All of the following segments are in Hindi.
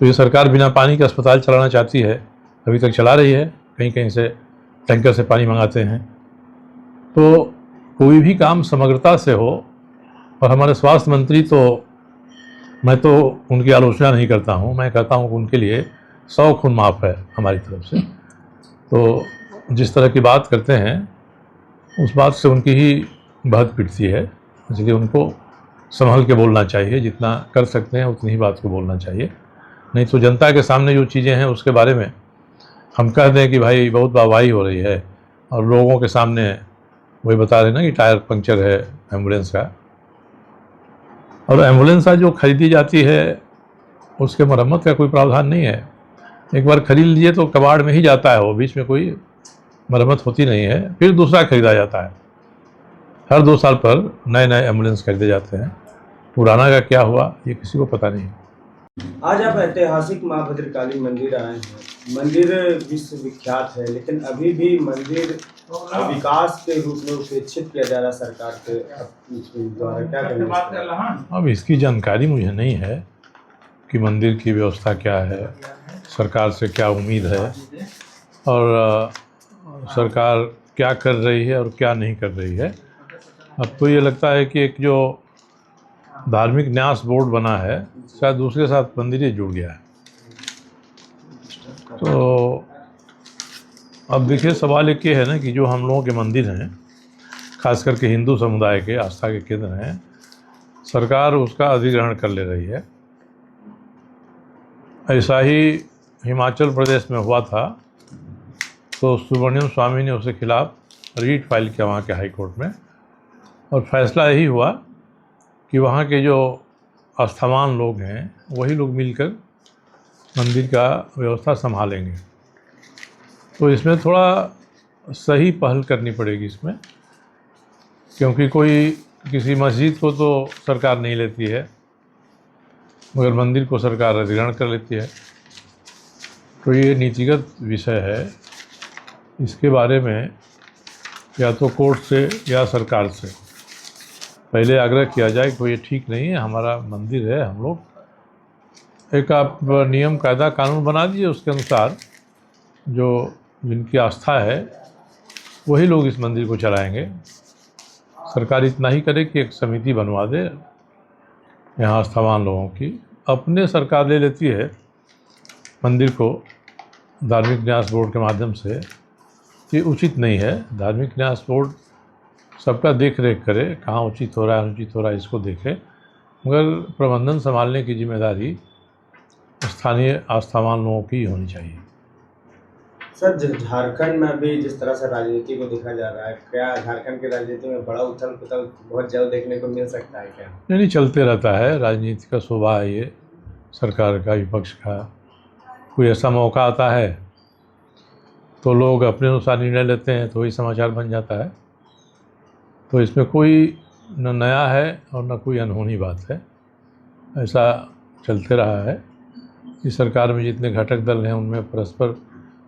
तो ये सरकार बिना पानी के अस्पताल चलाना चाहती है, अभी तक चला रही है, कहीं कहीं से टैंकर से पानी मंगाते हैं। तो कोई भी काम समग्रता से हो, और हमारे स्वास्थ्य मंत्री तो, मैं तो उनकी आलोचना नहीं करता हूँ, मैं कहता हूँ कि उनके लिए 100 खून माफ़ है हमारी तरफ से। तो जिस तरह की बात करते हैं उस बात से उनकी ही बहुत पिटती है, इसलिए उनको संभल के बोलना चाहिए, जितना कर सकते हैं उतनी ही बात को बोलना चाहिए। नहीं तो जनता के सामने जो चीज़ें हैं उसके बारे में हम कह दें कि भाई बहुत वाहवाही हो रही है, और लोगों के सामने वही बता रहे हैं ना कि टायर पंक्चर है एम्बुलेंस का, और एम्बुलेंस जो खरीदी जाती है उसके मरम्मत का कोई प्रावधान नहीं है। एक बार खरीद लीजिए तो कबाड़ में ही जाता है वो, बीच में कोई मरम्मत होती नहीं है, फिर दूसरा खरीदा जाता है। हर 2 साल पर नए नए एम्बुलेंस खरीदे जाते हैं, पुराना का क्या हुआ ये किसी को पता नहीं। आज आप ऐतिहासिक मां भद्रकाली मंदिर आए हैं। मंदिर विश्व विख्यात है, लेकिन अभी भी मंदिर विकास के रूप में उपेक्षित किया जा रहा है सरकार के द्वारा। क्या कहना? अब इसकी जानकारी मुझे नहीं है कि मंदिर की व्यवस्था क्या है, सरकार से क्या उम्मीद है, और सरकार क्या कर रही है और क्या नहीं कर रही है। अब तो ये लगता है कि एक जो धार्मिक न्यास बोर्ड बना है शायद दूसरे साथ मंदिर ही जुड़ गया है। तो अब देखिए, सवाल एक ये है ना कि जो हम लोगों के मंदिर हैं, खास करके हिंदू समुदाय के आस्था के केंद्र हैं, सरकार उसका अधिग्रहण कर ले रही है। ऐसा ही हिमाचल प्रदेश में हुआ था, तो सुब्रमण्यम स्वामी ने उसके खिलाफ रीट फाइल किया वहाँ के हाई कोर्ट में, और फैसला यही हुआ कि वहाँ के जो आस्थावान लोग हैं वही लोग मिलकर मंदिर का व्यवस्था संभालेंगे। तो इसमें थोड़ा सही पहल करनी पड़ेगी इसमें, क्योंकि कोई किसी मस्जिद को तो सरकार नहीं लेती है, मगर मंदिर को सरकार अधिग्रहण कर लेती है। तो ये नीतिगत विषय है, इसके बारे में या तो कोर्ट से या सरकार से पहले आग्रह किया जाए कि ये ठीक नहीं है, हमारा मंदिर है, हम लोग एक आप नियम कायदा कानून बना दीजिए, उसके अनुसार जो जिनकी आस्था है वही लोग इस मंदिर को चलाएंगे। सरकार इतना ही करे कि एक समिति बनवा दे यहाँ आस्थावान लोगों की, अपने सरकार ले लेती है मंदिर को धार्मिक न्यास बोर्ड के माध्यम से, ये उचित नहीं है। धार्मिक न्यास बोर्ड सबका देख रेख करे, कहाँ उचित हो रहा है अनुचित हो रहा है इसको देखे, मगर प्रबंधन संभालने की जिम्मेदारी स्थानीय आस्थावान लोगों की होनी चाहिए। सर, झारखंड में अभी जिस तरह से राजनीति को देखा जा रहा है, क्या झारखंड की राजनीति में बड़ा उथल पुथल बहुत जल्द देखने को मिल सकता है क्या? नहीं, चलते रहता है, राजनीति का स्वभाव है ये, सरकार का विपक्ष का। कोई ऐसा मौका आता है तो लोग अपने अनुसार निर्णय लेते हैं, तो वही समाचार बन जाता है। तो इसमें कोई न नया है और न कोई अनहोनी बात है, ऐसा चलते रहा है। इस सरकार में जितने घटक दल हैं उनमें परस्पर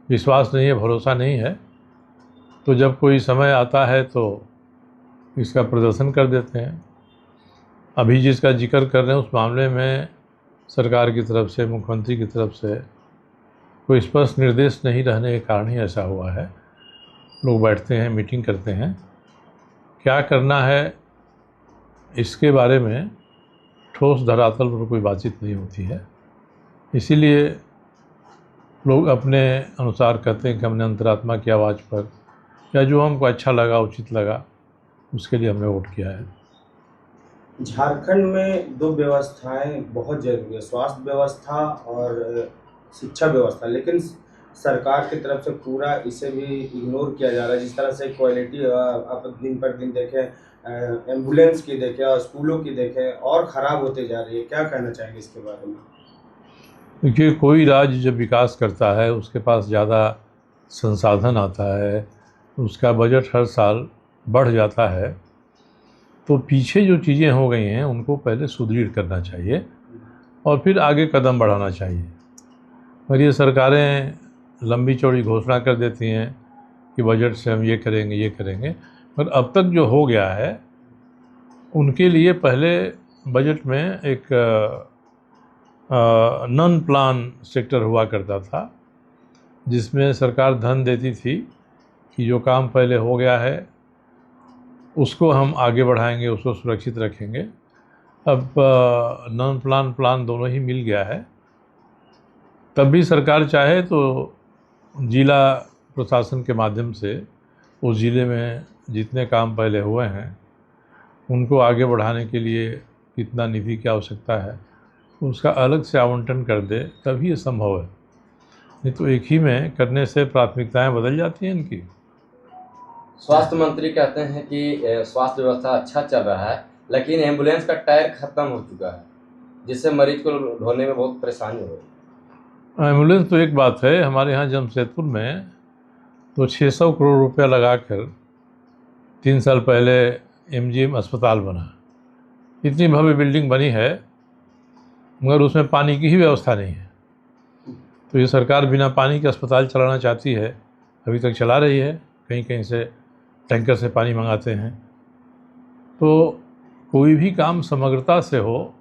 विश्वास नहीं है, भरोसा नहीं है, तो जब कोई समय आता है तो इसका प्रदर्शन कर देते हैं। अभी जिसका जिक्र कर रहे हैं उस मामले में सरकार की तरफ से, मुख्यमंत्री की तरफ से कोई स्पष्ट निर्देश नहीं रहने के कारण ही ऐसा हुआ है। लोग बैठते हैं, मीटिंग करते हैं, क्या करना है इसके बारे में ठोस धरातल पर कोई बातचीत नहीं होती है। इसीलिए लोग अपने अनुसार कहते हैं कि हमने अंतरात्मा की आवाज़ पर, या जो हमको अच्छा लगा उचित लगा उसके लिए हमने वोट किया है। झारखंड में 2 व्यवस्थाएं बहुत जरूरी है, स्वास्थ्य व्यवस्था और शिक्षा व्यवस्था, लेकिन सरकार की तरफ से पूरा इसे भी इग्नोर किया जा रहा है। जिस तरह से क्वालिटी आप दिन पर दिन देखें, एम्बुलेंस की देखें और स्कूलों की देखें, और ख़राब होते जा रही है। क्या कहना चाहेंगे इसके बारे में? देखिए, कोई राज्य जब विकास करता है उसके पास ज़्यादा संसाधन आता है, उसका बजट हर साल बढ़ जाता है, तो पीछे जो चीज़ें हो गई हैं उनको पहले सुदृढ़ करना चाहिए और फिर आगे कदम बढ़ाना चाहिए। और ये सरकारें लंबी चौड़ी घोषणा कर देती हैं कि बजट से हम ये करेंगे ये करेंगे, पर अब तक जो हो गया है उनके लिए पहले बजट में एक नॉन प्लान सेक्टर हुआ करता था, जिसमें सरकार धन देती थी कि जो काम पहले हो गया है उसको हम आगे बढ़ाएंगे, उसको सुरक्षित रखेंगे। अब नॉन प्लान प्लान दोनों ही मिल गया है। तब भी सरकार चाहे तो जिला प्रशासन के माध्यम से उस ज़िले में जितने काम पहले हुए हैं उनको आगे बढ़ाने के लिए कितना निधि की आवश्यकता है उसका अलग से आवंटन कर दे, तभी ये संभव है। नहीं तो एक ही में करने से प्राथमिकताएं बदल जाती हैं इनकी। स्वास्थ्य मंत्री कहते हैं कि स्वास्थ्य व्यवस्था अच्छा चल रहा है, लेकिन एम्बुलेंस का टायर खत्म हो चुका है, जिससे मरीज को ढोने में बहुत परेशानी हो रही है। एम्बुलेंस तो एक बात है, हमारे यहाँ जमशेदपुर में तो 600 करोड़ रुपया लगाकर 3 साल पहले MGM अस्पताल बना। इतनी भव्य बिल्डिंग बनी है मगर उसमें पानी की ही व्यवस्था नहीं है। तो ये सरकार बिना पानी के अस्पताल चलाना चाहती है, अभी तक चला रही है, कहीं कहीं से टैंकर से पानी मंगाते हैं। तो कोई भी काम समग्रता से हो,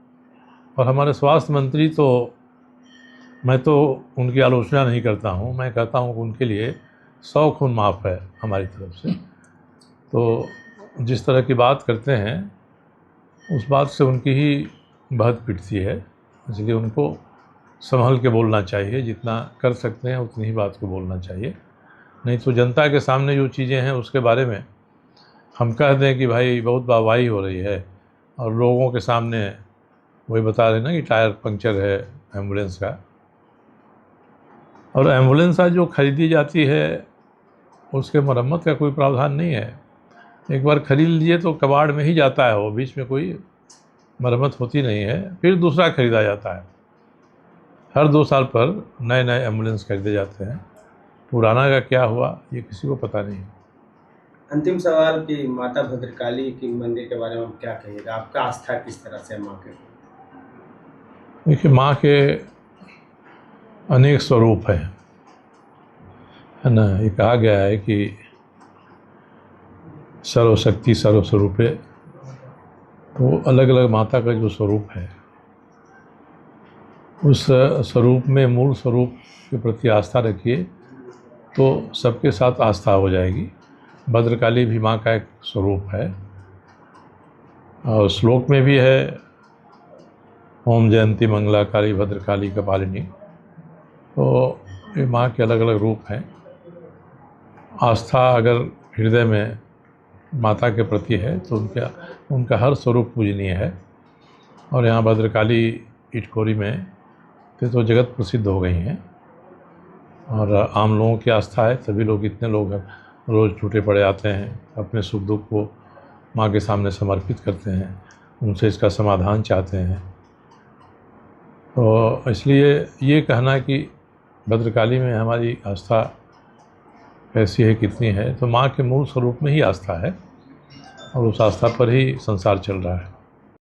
और हमारे स्वास्थ्य मंत्री तो मैं तो उनकी आलोचना नहीं करता हूँ, मैं कहता हूँ कि उनके लिए 100 खून माफ़ है हमारी तरफ से। तो जिस तरह की बात करते हैं उस बात से उनकी ही बहत पिटती है, इसलिए उनको संभल के बोलना चाहिए, जितना कर सकते हैं उतनी ही बात को बोलना चाहिए। नहीं तो जनता के सामने जो चीज़ें हैं उसके बारे में हम कह दें कि भाई बहुत वाहवाही हो रही है, और लोगों के सामने वही बता रहे ना कि टायर पंक्चर है एम्बुलेंस का। और एम्बुलेंस आज जो खरीदी जाती है उसके मरम्मत का कोई प्रावधान नहीं है। एक बार खरीद लीजिए तो कबाड़ में ही जाता है वो, बीच में कोई मरम्मत होती नहीं है, फिर दूसरा खरीदा जाता है। हर 2 साल पर नए नए एम्बुलेंस खरीदे जाते हैं, पुराना का क्या हुआ ये किसी को पता नहीं। अंतिम सवाल कि माता भद्रकाली की मंदिर के बारे में आप क्या कहिएगा, आपका आस्था किस तरह से माँ के? देखिए, माँ के अनेक स्वरूप हैं, है ना। ये कहा गया है कि सर्वशक्ति सर्वस्वरूपे, तो अलग अलग माता का जो स्वरूप है उस स्वरूप में, मूल स्वरूप के प्रति आस्था रखिए तो सबके साथ आस्था हो जाएगी। भद्रकाली भी माँ का एक स्वरूप है, और श्लोक में भी है ओम जयंती मंगला काली भद्रकाली कपालिनी। तो ये माँ के अलग अलग रूप हैं। आस्था अगर हृदय में माता के प्रति है तो उनका हर स्वरूप पूजनीय है। और यहाँ भद्रकाली इटखोरी में तो जगत प्रसिद्ध हो गई हैं, और आम लोगों की आस्था है, सभी लोग, इतने लोग रोज़ छूटे पड़े आते हैं, अपने सुख दुख को माँ के सामने समर्पित करते हैं, उनसे इसका समाधान चाहते हैं। तो इसलिए ये कहना कि भद्रकाली में हमारी आस्था कैसी है, कितनी है, तो माँ के मूल स्वरूप में ही आस्था है, और उस आस्था पर ही संसार चल रहा है।